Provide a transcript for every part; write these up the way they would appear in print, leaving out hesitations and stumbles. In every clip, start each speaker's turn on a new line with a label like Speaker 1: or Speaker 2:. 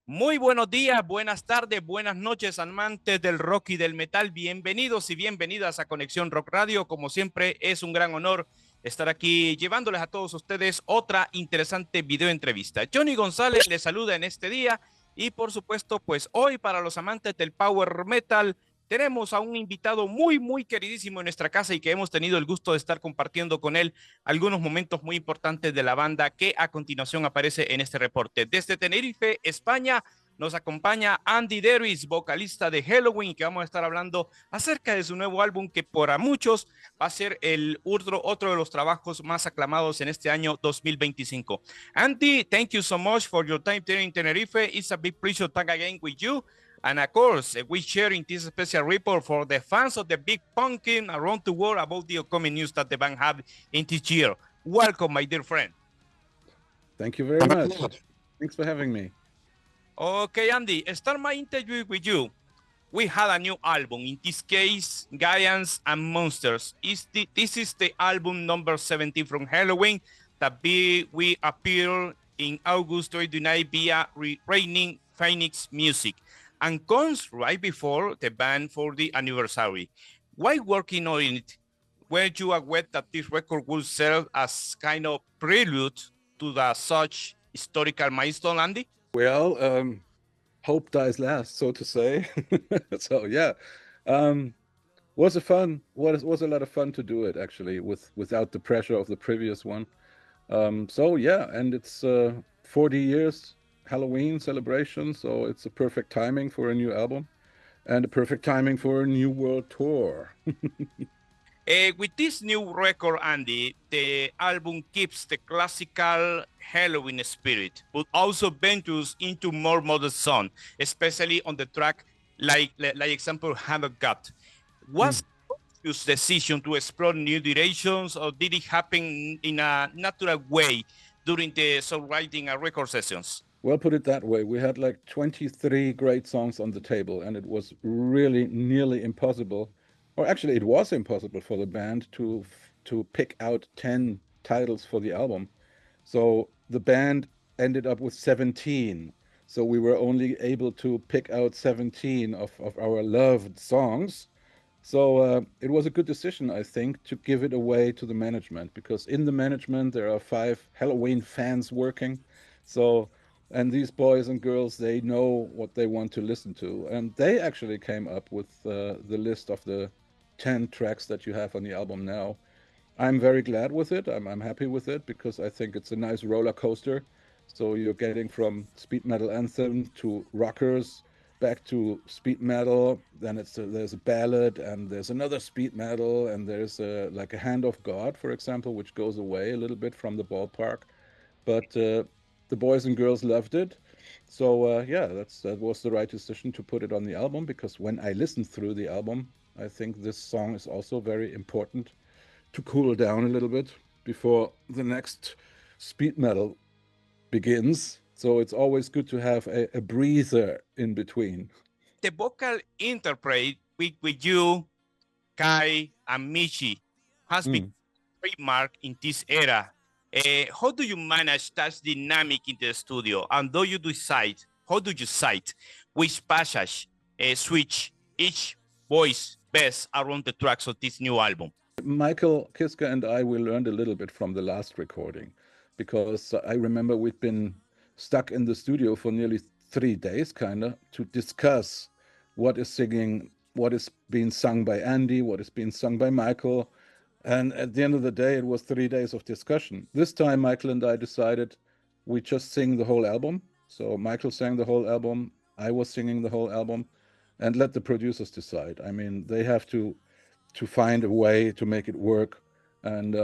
Speaker 1: Muy buenos días, buenas tardes, buenas noches, amantes del rock y del metal. Bienvenidos y bienvenidas a Conexión Rock Radio. Como siempre, es un gran honor estar aquí llevándoles a todos ustedes otra interesante video entrevista. Johnny González les saluda en este día y por supuesto, pues hoy para los amantes del power metal tenemos a un invitado muy queridísimo en nuestra casa y que hemos tenido el gusto de estar compartiendo con él algunos momentos muy importantes de la banda que a continuación aparece en este reporte. Desde Tenerife, España, nos acompaña Andi Deris, vocalista de Helloween, que vamos a estar hablando acerca de su nuevo álbum que para muchos va a ser el otro de los trabajos más aclamados en este año 2025. Andy, thank you so much for your time here in Tenerife. It's a big pleasure to talk again with you. And of course, we sharing this special report for the fans of the Big Pumpkin around the world about the upcoming news that the band have in this year. Welcome, my dear friend.
Speaker 2: Thank you very much. Thanks for having me.
Speaker 1: Okay, Andy, start my interview with you. We had a new album, in this case, Gigantes and Monstruos. This is the album number 17 from Helloween that we appear in August 29 via Reigning Phoenix Music and comes right before the band for the anniversary. While working on it, were you aware that this record will serve as kind of prelude to the such historical milestone, Andy?
Speaker 2: Well, hope dies last, so to say. So yeah, was a lot of fun to do it actually without the pressure of the previous one. So yeah, and it's 40 years Helloween celebration, so it's a perfect timing for a new album and a perfect timing for a new world tour.
Speaker 1: With this new record, Andy, the album keeps the classical Halloween spirit, but also ventures into more modern sound, especially on the track like example, Hand of God. Was your decision to explore new directions, or did it happen in a natural way during the songwriting and record sessions?
Speaker 2: Well, put it that way. We had like 23 great songs on the table, and it was really nearly impossible, or actually, it was impossible for the band to pick out 10 titles for the album. So the band ended up with 17. So we were only able to pick out 17 of our loved songs. So it was a good decision, I think, to give it away to the management, because in the management there are 5 Helloween fans working. So, and these boys and girls, they know what they want to listen to. And they actually came up with the list of the 10 tracks that you have on the album now. I'm very glad with it. I'm happy with it because I think it's a nice roller coaster. So you're getting from speed metal anthem to rockers, back to speed metal. Then there's a ballad, and there's another speed metal, and there's like a Hand of God, for example, which goes away a little bit from the ballpark. But the boys and girls loved it. So yeah, that was the right decision to put it on the album, because when I listened through the album, I think this song is also very important to cool down a little bit before the next speed metal begins. So it's always good to have a breather in between.
Speaker 1: The vocal interplay with you, Kai, and Michi has been trademark in this era. How do you manage that dynamic in the studio? And how do you decide which passage switch each voice best around the tracks of this new album?
Speaker 2: Michael Kiske and I, we learned a little bit from the last recording, because I remember we'd been stuck in the studio for nearly 3 days, kind of, to discuss what is being sung by Andy, what is being sung by Michael. And at the end of the day, it was 3 days of discussion. This time, Michael and I decided we just sing the whole album. So Michael sang the whole album, I was singing the whole album, and let the producers decide. I mean, they have to find a way to make it work. And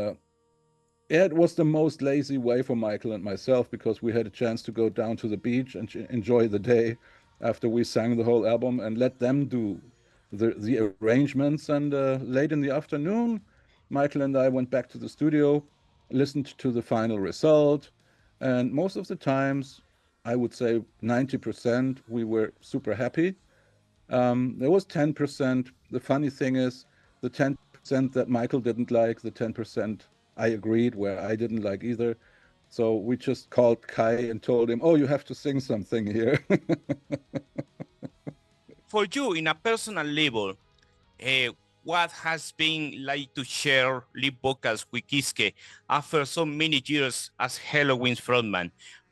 Speaker 2: yeah, it was the most lazy way for Michael and myself, because we had a chance to go down to the beach and enjoy the day after we sang the whole album, and let them do the arrangements. And late in the afternoon, Michael and I went back to the studio, listened to the final result, and most of the times, I would say 90%, we were super happy. There was 10%. The funny thing is, the 10% that Michael didn't like, the 10% I agreed, where I didn't like either. So we just called Kai and told him, "Oh, you have to sing something here."
Speaker 1: For you, in a personal level, what has been like to share lead vocals with Kiske after so many years as Helloween's frontman?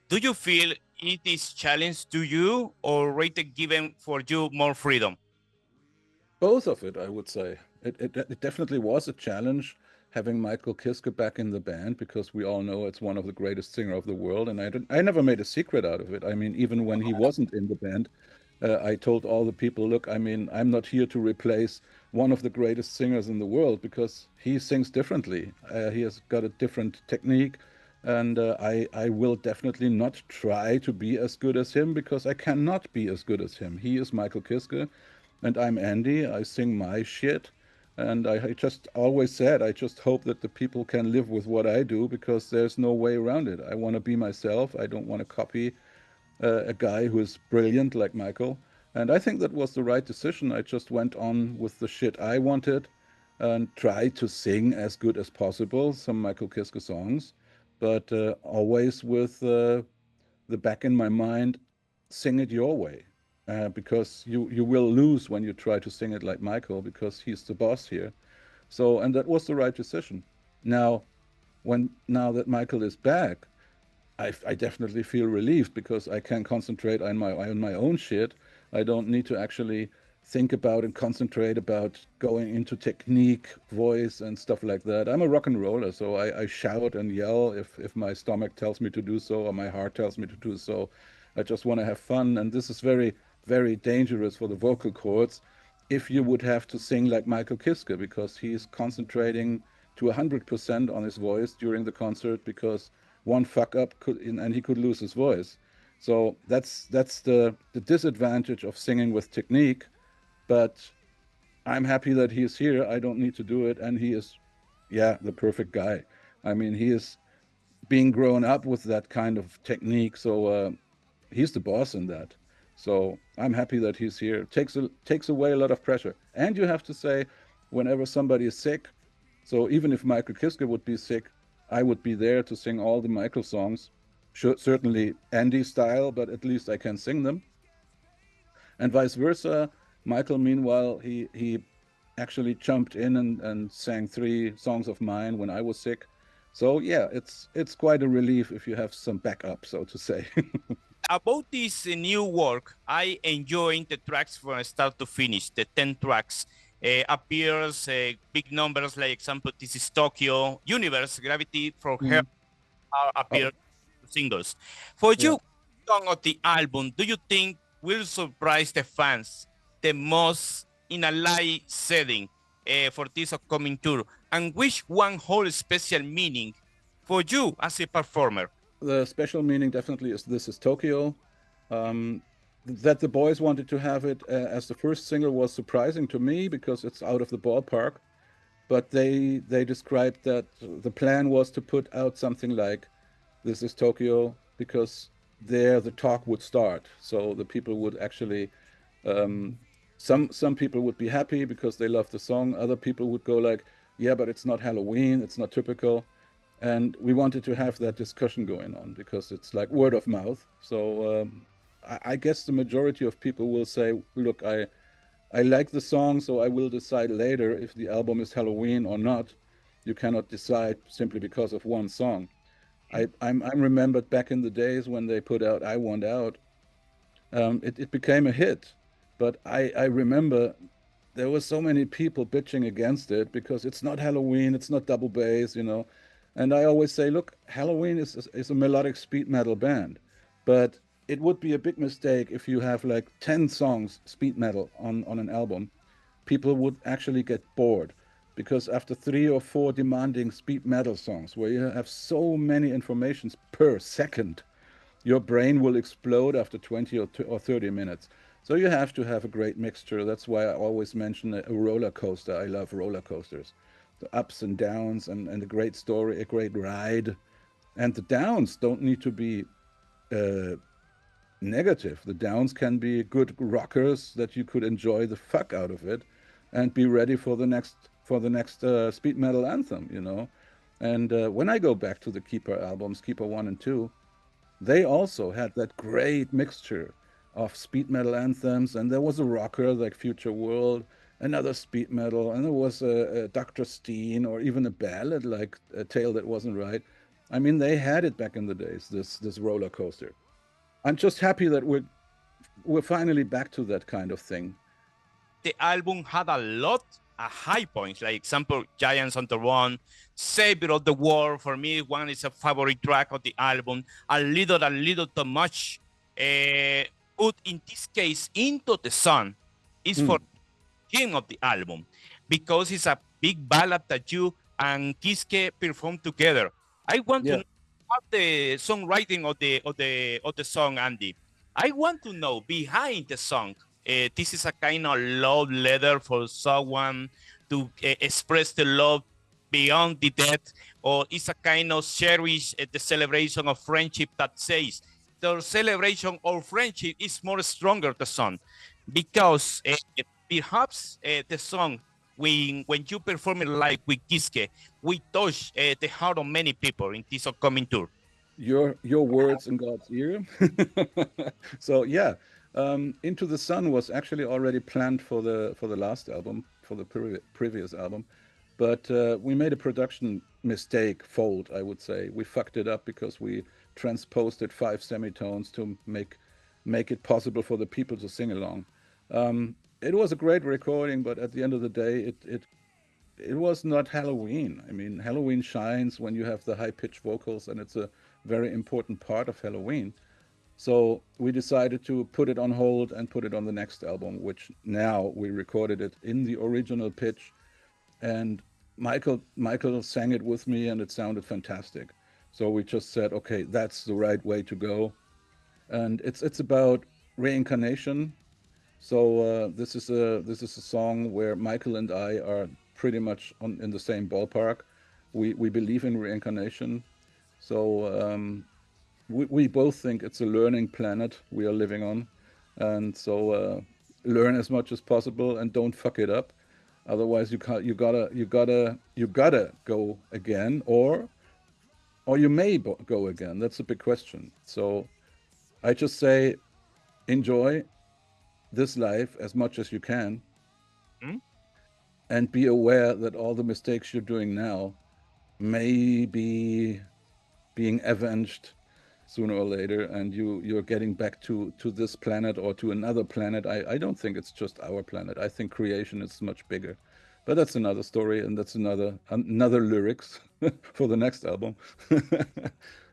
Speaker 1: Do you feel it is challenge to you or rated given for you more freedom?
Speaker 2: Both of it, I would say. It definitely was a challenge having Michael Kiske back in the band because we all know it's one of the greatest singer of the world, and I never made a secret out of it. I mean, even when he wasn't in the band, I told all the people, look, I mean, I'm not here to replace one of the greatest singers in the world because he sings differently. He has got a different technique, and I will definitely not try to be as good as him because I cannot be as good as him. He is Michael Kiske, and I'm Andi. I sing my shit. And I just always said, I just hope that the people can live with what I do because there's no way around it. I want to be myself. I don't want to copy a guy who is brilliant like Michael. And I think that was the right decision. I just went on with the shit I wanted and tried to sing as good as possible some Michael Kiske songs, but always with the back in my mind, sing it your way. Because you will lose when you try to sing it like Michael because he's the boss here. So, and that was the right decision. Now, now that Michael is back, I definitely feel relieved because I can concentrate on my own shit. I don't need to actually think about and concentrate about going into technique, voice, and stuff like that. I'm a rock and roller, so I shout and yell if my stomach tells me to do so or my heart tells me to do so. I just want to have fun, and this is very, very dangerous for the vocal cords if you would have to sing like Michael Kiske because he's concentrating to 100% on his voice during the concert because one fuck up and he could lose his voice. So that's the disadvantage of singing with technique. But I'm happy that he is here. I don't need to do it, and he is, yeah, the perfect guy. I mean, he is being grown up with that kind of technique, so he's the boss in that. So I'm happy that he's here. Takes away a lot of pressure. And you have to say, whenever somebody is sick, so even if Michael Kiske would be sick, I would be there to sing all the Michael songs. Certainly Andi style, but at least I can sing them. And vice versa. Michael, meanwhile, he actually jumped in and sang 3 songs of mine when I was sick. So yeah, it's quite a relief if you have some backup, so to say.
Speaker 1: About this new work, I enjoy the tracks from start to finish, the 10 tracks. Appears big numbers like example, this is Tokyo, Universe, Gravity from Her appear singles. For
Speaker 2: Yeah.
Speaker 1: you, song of the album, do you think will surprise the fans the most in a live setting for this upcoming tour? And which one holds special meaning for you as a performer?
Speaker 2: The special meaning definitely is This Is Tokyo. That the boys wanted to have it as the first single was surprising to me because it's out of the ballpark. But they described that the plan was to put out something like This Is Tokyo because there the talk would start. So the people would actually some people would be happy because they love the song. Other people would go like, yeah, but it's not Helloween, it's not typical. And we wanted to have that discussion going on because it's like word of mouth. So I guess the majority of people will say, look, I like the song, so I will decide later if the album is Helloween or not. You cannot decide simply because of one song. I'm remembered back in the days when they put out I Want Out. It became a hit, but I remember there were so many people bitching against it because it's not Helloween, it's not double bass, you know. And I always say, look, Helloween is a melodic speed metal band, but it would be a big mistake if you have like 10 songs speed metal on an album. People would actually get bored because after 3 or 4 demanding speed metal songs where you have so many informations per second, your brain will explode after 20 or 30 minutes. So you have to have a great mixture. That's why I always mention a roller coaster. I love roller coasters. The ups and downs and a great story, a great ride. And the downs don't need to be uh, negative. The downs can be good rockers that you could enjoy the fuck out of it and be ready for the next speed metal anthem, you know. And when I go back to the Keeper albums, Keeper 1 and 2, they also had that great mixture of speed metal anthems, and there was a rocker like Future World, another speed metal, and there was a Dr. Steen, or even a ballad like A Tale That Wasn't Right. I mean, they had it back in the days, this roller coaster. I'm just happy that we're finally back to that kind of thing.
Speaker 1: The album had a lot of high points, like example, Giants on the Run, Savior of the World. For me, one is a favorite track of the album. A little too much. Put in this case, Into the Sun is for him of the album because it's a big ballad that you and Kiske perform together. I want to know about the songwriting of the song, Andi. I want to know behind the song. This is a kind of love letter for someone to express the love beyond the death, or it's a kind of cherish the celebration of friendship that says the celebration of friendship is more stronger the song, because perhaps the song when you perform it live with Kiske, we touch the heart of many people in this upcoming tour.
Speaker 2: Your words in God's ear. So yeah, Into the Sun was actually already planned for the last album, for the previous album, but we made a production mistake, fault, I would say. We fucked it up because we transposed it 5 semitones to make it possible for the people to sing along. It was a great recording, but at the end of the day, it was not Helloween. I mean, Helloween shines when you have the high-pitched vocals, and it's a very important part of Helloween. So we decided to put it on hold and put it on the next album, which now we recorded it in the original pitch, and Michael sang it with me, and it sounded fantastic. So we just said, okay, that's the right way to go. And it's about reincarnation. So this is a song where Michael and I are pretty much in the same ballpark. We believe in reincarnation. So we both think it's a learning planet we are living on, and so learn as much as possible and don't fuck it up. Otherwise, you gotta go again, or you may go again. That's a big question. So I just say, enjoy this life as much as you can, and be aware that all the mistakes you're doing now may be being avenged sooner or later, and you're getting back to this planet or to another planet. I don't think it's just our planet. I think creation is much bigger, but that's another story, and that's another lyrics for the next album.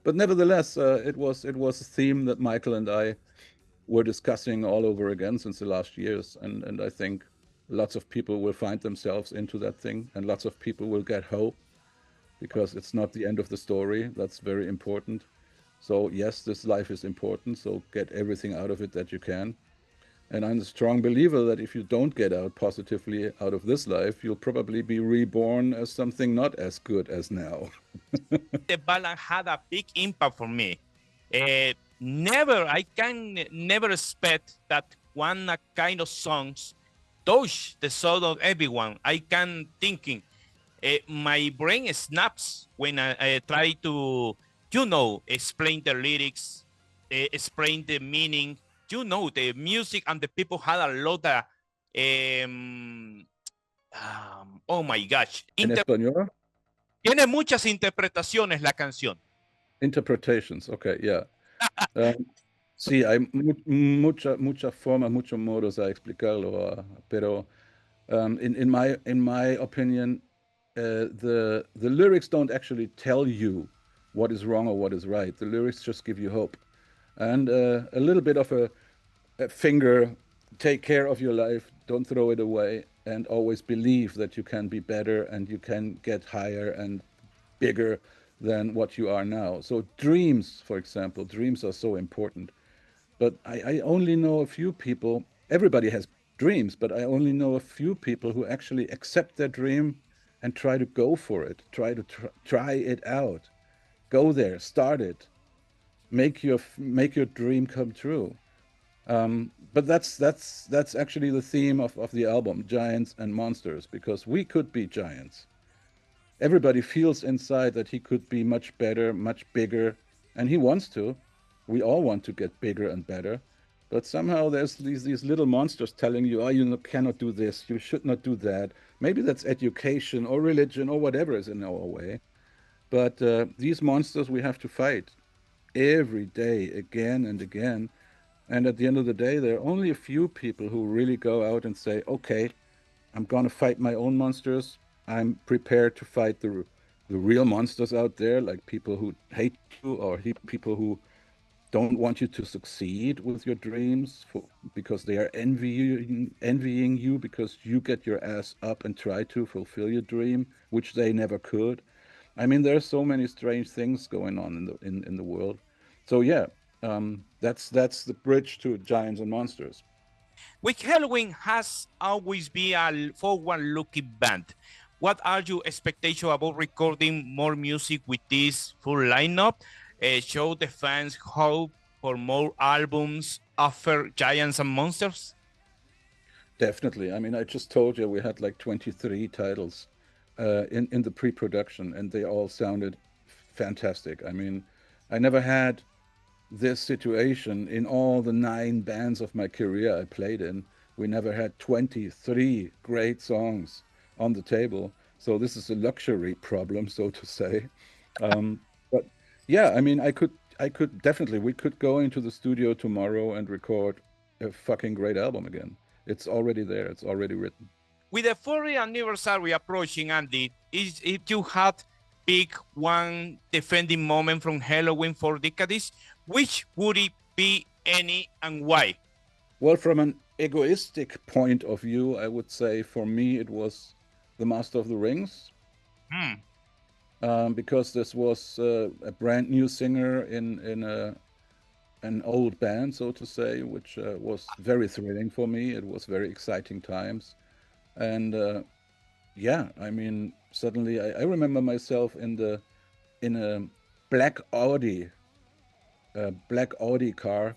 Speaker 2: But nevertheless, it was a theme that Michael and I were discussing all over again since the last years, and I think lots of people will find themselves into that thing, and lots of people will get hope, because it's not the end of the story. That's very important. So yes, this life is important, so get everything out of it that you can. And I'm a strong believer that if you don't get out positively out of this life, you'll probably be reborn as something not as good as now.
Speaker 1: The ballad had a big impact for me. I can never expect that one kind of songs touch the soul of everyone. I can thinking, my brain snaps when I try to, explain the lyrics, explain the meaning. The music and the people had a lot of, oh my gosh.
Speaker 2: ¿En español?
Speaker 1: Tiene muchas interpretaciones la canción.
Speaker 2: Interpretations, okay, yeah. Sí, hay mucha forma, muchos modos a explicarlo, pero in my opinion, the lyrics don't actually tell you what is wrong or what is right. The lyrics just give you hope, and a little bit of a finger. Take care of your life. Don't throw it away, and always believe that you can be better and you can get higher and bigger than what you are now. So dreams, for example, dreams are so important. But I only know a few people. Everybody has dreams, but I only know a few people who actually accept their dream and try to go for it. Try it out. Go there. Start it. Make your dream come true. But that's actually the theme of the album, Giants and Monsters, because we could be giants. everybody feels inside that he could be much better, much bigger, and he wants to. We all want to get bigger and better, but somehow there's these little monsters telling you, oh, you cannot do this, you should not do that. Maybe that's education or religion or whatever is in our way. But these monsters we have to fight every day, again and again. And at the end of the day, there are only a few people who really go out and say, okay, I'm going to fight my own monsters. I'm prepared to fight the real monsters out there, like people who hate you or people who don't want you to succeed with your dreams because they are envying you because you get your ass up and try to fulfill your dream, which they never could. I mean, there are so many strange things going on in the world. So yeah, that's the bridge to giants and monsters.
Speaker 1: Which Helloween has always been a forward-looking band. What are your expectations about recording more music with this full lineup? Show the fans hope for more albums after Giants and Monsters?
Speaker 2: Definitely. I mean, I just told you we had like 23 titles in the pre-production, and they all sounded fantastic. I mean, I never had this situation in all the 9 bands of my career I played in. We never had 23 great songs on the table. So this is a luxury problem, so to say. But yeah, I mean, I could definitely, we could go into the studio tomorrow and record a fucking great album again. It's already there. It's already written.
Speaker 1: With the 40th anniversary approaching, Andy, if you had pick one defending moment from Helloween for decades, which would it be, any, and why?
Speaker 2: Well, from an egoistic point of view, I would say for me it was The Master of the Rings. Because this was a brand new singer in an old band, so to say, which was very thrilling for me. It was very exciting times. And yeah, I mean, suddenly I remember myself in a black Audi, black Audi car,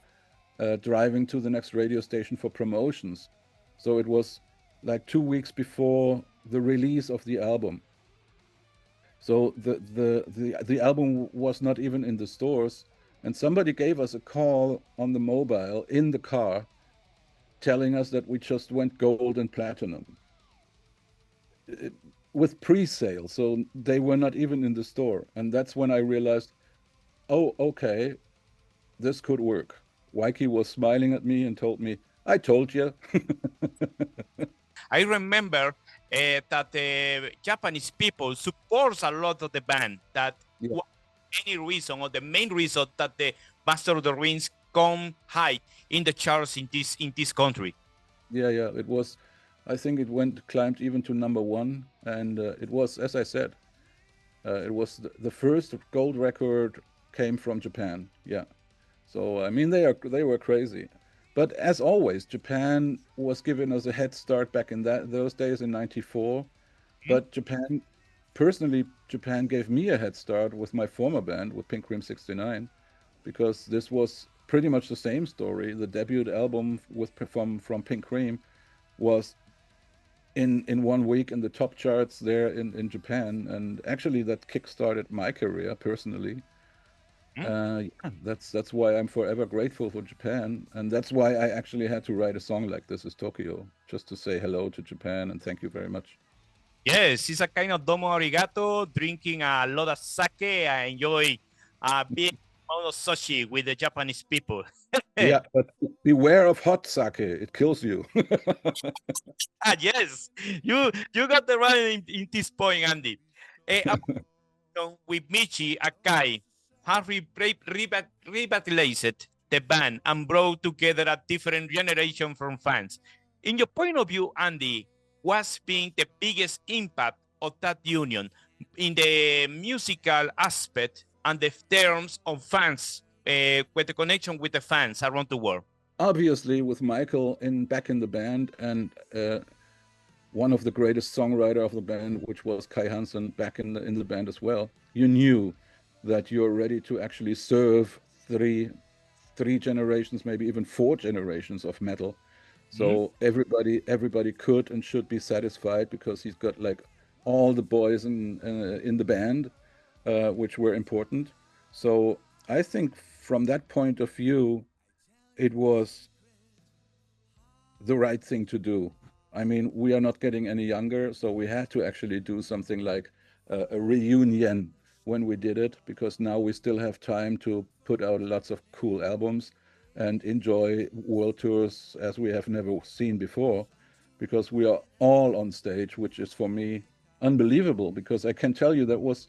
Speaker 2: driving to the next radio station for promotions. So it was like 2 weeks before the release of the album. So the album was not even in the stores, and somebody gave us a call on the mobile in the car, telling us that we just went gold and platinum with pre-sale, so they were not even in the store. And that's when I realized, oh, okay, this could work. Waiki was smiling at me and told me, I told you.
Speaker 1: I remember that the Japanese people supports a lot of the band. That
Speaker 2: Yeah.
Speaker 1: any reason or the main reason that the Master of the Rings come high in the charts in this country.
Speaker 2: Yeah, it was. I think it climbed even to #1, and it was, as I said, it was the first gold record came from Japan. Yeah, so I mean they were crazy, but as always, Japan was giving us a head start back in those days in '94. But Japan gave me a head start with my former band with Pink Cream 69, because this was pretty much the same story. The debut album from Pink Cream was in 1 week in the top charts there in Japan, and actually that kickstarted my career personally. Yeah, that's why I'm forever grateful for Japan, and that's why I actually had to write a song like This Is Tokyo, just to say hello to Japan and thank you very much.
Speaker 1: Yes, it's a kind of domo arigato, drinking a lot of sake. I enjoy being on sushi with the Japanese people.
Speaker 2: Yeah, but beware of hot sake; it kills you.
Speaker 1: Yes, you got the right in this point, Andy. With Michi Akai, have revitalized the band and brought together a different generation from fans. In your point of view, Andy, what's been the biggest impact of that union in the musical aspect and the terms of fans, with the connection with the fans around the world?
Speaker 2: Obviously, with Michael back in the band, and one of the greatest songwriter of the band, which was Kai Hansen, back in the band as well, you knew that you're ready to actually serve three generations, maybe even 4 generations of metal. So everybody could and should be satisfied, because he's got like all the boys in the band, which were important. So I think from that point of view, it was the right thing to do. I mean, we are not getting any younger, so we had to actually do something like a reunion when we did it, because now we still have time to put out lots of cool albums and enjoy world tours as we have never seen before, because we are all on stage, which is for me unbelievable, because I can tell you that was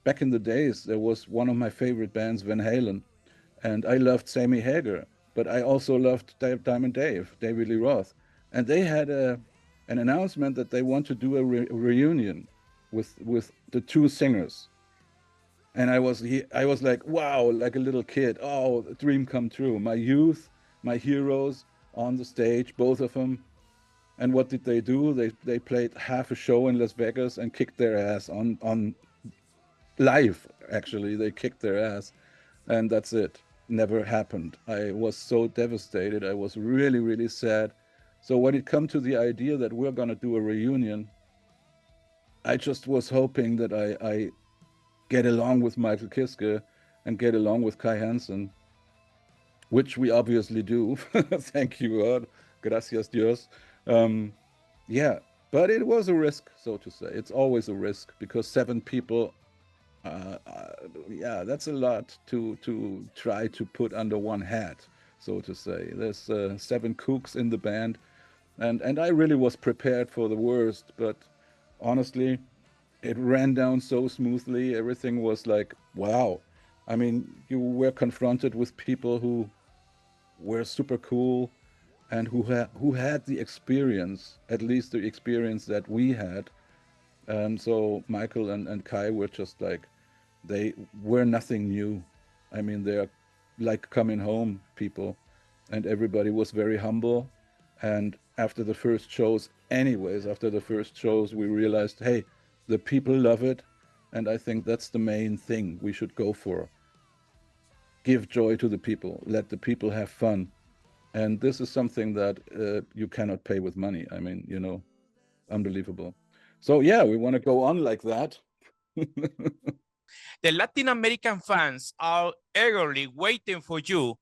Speaker 2: back in the days, there was one of my favorite bands, Van Halen, and I loved Sammy Hagar, but I also loved Diamond Dave, David Lee Roth, and they had an announcement that they want to do a reunion with the two singers, and I was like, wow, like a little kid. Oh, a dream come true. My youth, my heroes on the stage, both of them. And what did they do? They played half a show in Las Vegas and kicked their ass on live. Actually, they kicked their ass, and that's it. Never happened. I was so devastated. I was really, really sad. So when it come to the idea that we're gonna do a reunion, I just was hoping that I get along with Michael Kiske and get along with Kai Hansen, which we obviously do. Thank you, God. Gracias, Dios. Yeah, but it was a risk, so to say. It's always a risk, because 7 people, yeah, that's a lot to try to put under one hat, so to say. There's 7 kooks in the band, and I really was prepared for the worst, but honestly, it ran down so smoothly. Everything was like, wow. I mean, you were confronted with people who were super cool and who had the experience, at least the experience that we had. So Michael and Kai were just like, they were nothing new. I mean, they're like coming home people, and everybody was very humble. And after the first shows, we realized, hey, the people love it, and I think that's the main thing we should go for. Give joy to the people, let the people have fun. And this is something that you cannot pay with money. I mean, you know, unbelievable. So yeah, we want to go on like that.
Speaker 1: The Latin American fans are eagerly waiting for you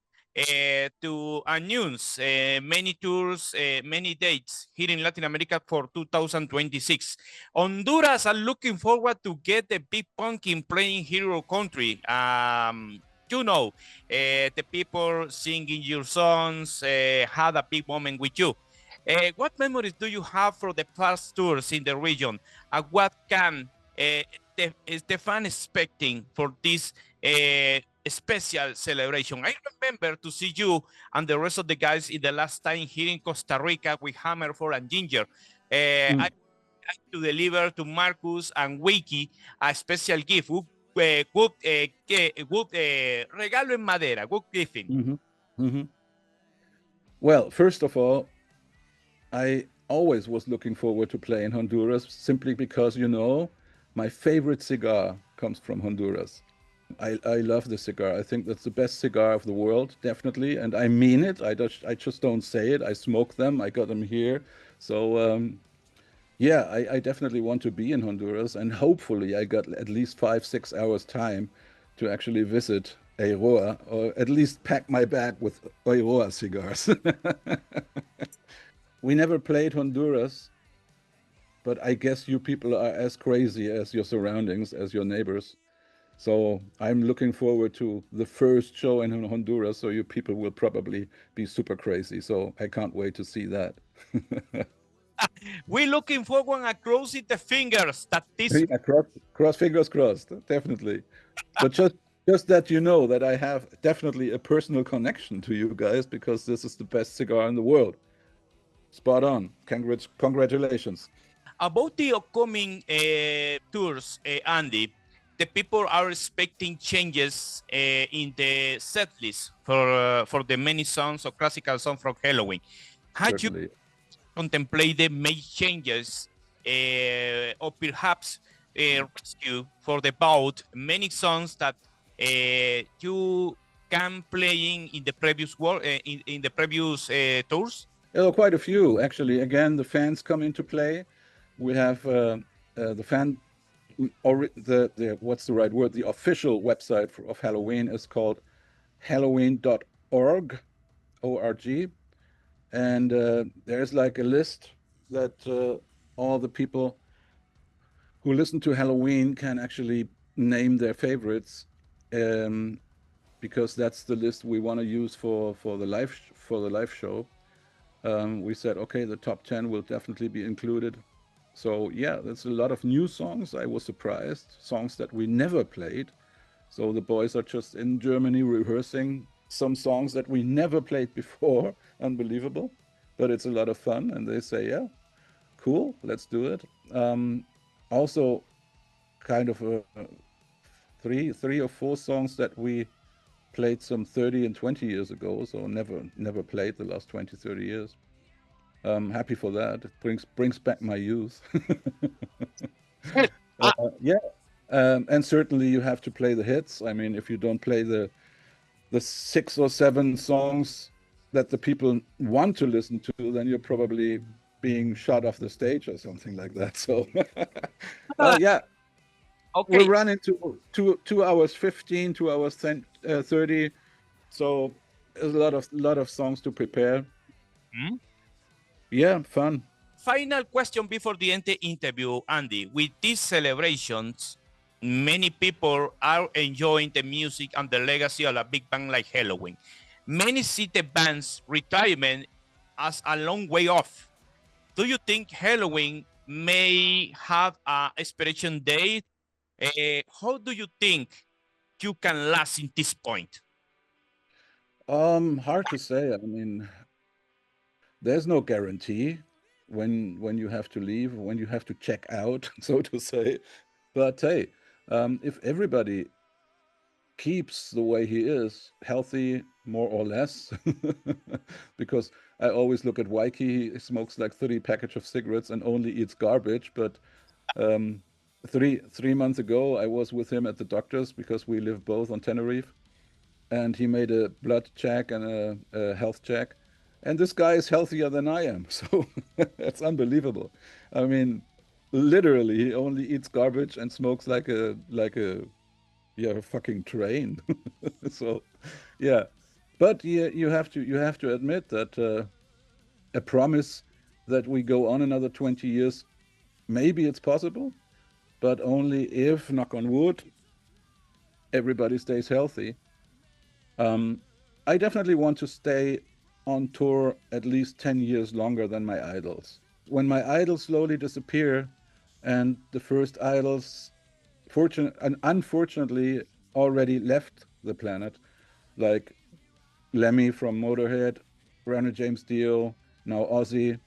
Speaker 1: to announce many tours, many dates here in Latin America for 2026. Honduras are looking forward to get the big pumpkin playing hero country. You know, the people singing your songs had a big moment with you. What memories do you have for the past tours in the region? And what can is the fan expecting for this special celebration? I remember to see you and the rest of the guys in the last time here in Costa Rica with Hammer, For and Ginger. I like to deliver to Marcus and Wiki a special gift. Good regalo en madera, good gifting.
Speaker 2: Well, first of all, I always was looking forward to play in Honduras, simply because, you know, my favorite cigar comes from Honduras. I love the cigar. I think that's the best cigar of the world, definitely. And I mean it. I just don't say it. I smoke them. I got them here. So, yeah, I definitely want to be in Honduras. And hopefully I got at least 5-6 hours time to actually visit Eiroa, or at least pack my bag with Eiroa cigars. We never played Honduras, but I guess you people are as crazy as your surroundings, as your neighbors. So I'm looking forward to the first show in Honduras, so you people will probably be super crazy. So I can't wait to see that.
Speaker 1: We're looking forward and crossing the fingers that this...
Speaker 2: Yeah, cross fingers crossed, definitely. But just that you know that I have definitely a personal connection to you guys, because this is the best cigar in the world. Spot on. Congratulations.
Speaker 1: About the upcoming tours, Andy, the people are expecting changes in the set list for the many songs or classical songs from Helloween. Had you contemplated make changes or perhaps rescue for the bout many songs that you can playing in the previous in the previous tours?
Speaker 2: Quite a few, actually. Again, the fans come into play. We have a the fan, or the what's the right word? The official website of Helloween is called helloween.org, O-R-G, and there's like a list that all the people who listen to Helloween can actually name their favorites, because that's the list we want to use for the live show. We said, okay, the top 10 will definitely be included. So yeah, there's a lot of new songs. I was surprised, songs that we never played. So the boys are just in Germany rehearsing some songs that we never played before. Unbelievable, but it's a lot of fun. And they say, yeah, cool, let's do it. Also, kind of three or four songs that we played some 30 and 20 years ago, so never played the last 20, 30 years. I'm happy for that. It brings back my youth. Yeah, and certainly you have to play the hits. I mean, if you don't play the 6 or 7 songs that the people want to listen to, then you're probably being shot off the stage or something like that. So yeah.
Speaker 1: Okay.
Speaker 2: We're running to 2 hours 15, 2 hours 30. So there's a lot of songs to prepare. Yeah, fun.
Speaker 1: Final question before the interview, Andy. With these celebrations, many people are enjoying the music and the legacy of a big band like Helloween. Many see the band's retirement as a long way off. Do you think Helloween may have an expiration date? How do you think you can last in this point?
Speaker 2: Hard to say. I mean, there's no guarantee when you have to leave, when you have to check out, so to say. But hey, if everybody keeps the way he is, healthy, more or less, because I always look at Waiki, he smokes like 30 packages of cigarettes and only eats garbage. But 3 months ago, I was with him at the doctor's because we live both on Tenerife, and he made a blood check and a health check. And this guy is healthier than I am. So it's unbelievable. I mean, literally, he only eats garbage and smokes like a fucking train. So yeah, but yeah, you have to admit that a promise that we go on another 20 years, maybe it's possible, but only if, knock on wood, everybody stays healthy. I definitely want to stay on tour at least 10 years longer than my idols. When my idols slowly disappear, and the first idols unfortunately already left the planet, like Lemmy from Motorhead, Ronnie James Dio, now Ozzy.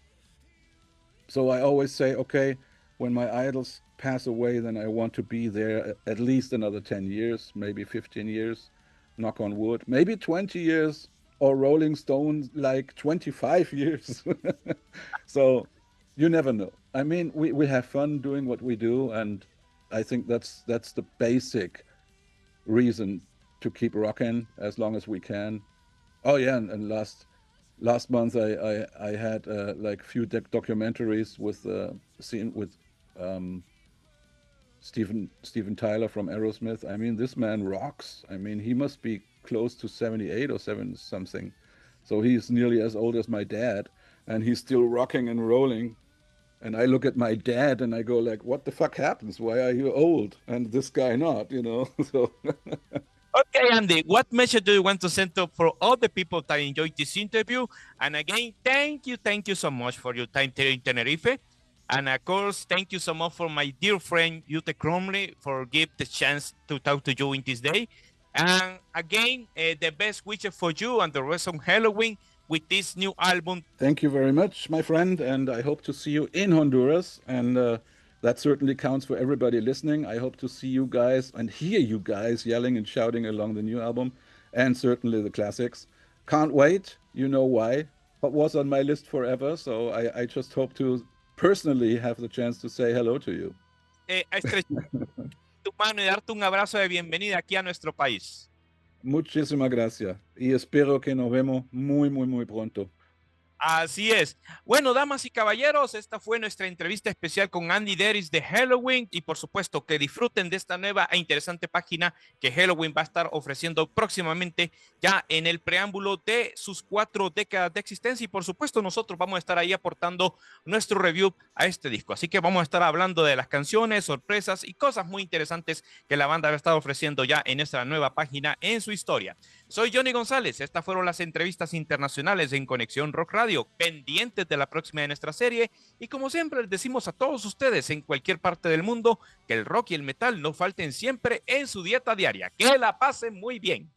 Speaker 2: So I always say, okay, when my idols pass away, then I want to be there at least another 10 years, maybe 15 years, knock on wood, maybe 20 years, or Rolling Stones like 25 years. So you never know. I mean, we have fun doing what we do, and I think that's the basic reason to keep rocking as long as we can. Oh yeah, and last month I had like a few documentaries with Steven Tyler from Aerosmith. I mean, this man rocks. I mean, he must be close to 78 or 7 something. So he's nearly as old as my dad, and he's still rocking and rolling. And I look at my dad and I go like, what the fuck happens? Why are you old and this guy not, you know? So
Speaker 1: Okay, Andy, what message do you want to send to for all the people that enjoyed this interview? And again, thank you so much for your time here in Tenerife. And of course, thank you so much for my dear friend, Jute Cromley, for give the chance to talk to you in this day. And again, the best wishes for you and the rest of Helloween with this new album.
Speaker 2: Thank you very much, my friend. And I hope to see you in Honduras. And that certainly counts for everybody listening. I hope to see you guys and hear you guys yelling and shouting along the new album, and certainly the classics. Can't wait. You know why. But was on my list forever. So I just hope to personally have the chance to say hello to you.
Speaker 1: Tu mano y darte un abrazo de bienvenida aquí a nuestro país.
Speaker 2: Muchísimas gracias. Y espero que nos vemos muy, muy, muy pronto.
Speaker 1: Así es. Bueno, damas y caballeros, esta fue nuestra entrevista especial con Andi Deris de Helloween y por supuesto que disfruten de esta nueva e interesante página que Helloween va a estar ofreciendo próximamente ya en el preámbulo de sus 4 décadas de existencia y por supuesto nosotros vamos a estar ahí aportando nuestro review a este disco. Así que vamos a estar hablando de las canciones, sorpresas y cosas muy interesantes que la banda va a estar ofreciendo ya en esta nueva página en su historia. Soy Johnny González, estas fueron las entrevistas internacionales en Conexión Rock Radio, pendientes de la próxima de nuestra serie y como siempre les decimos a todos ustedes en cualquier parte del mundo que el rock y el metal no falten siempre en su dieta diaria. Que la pasen muy bien.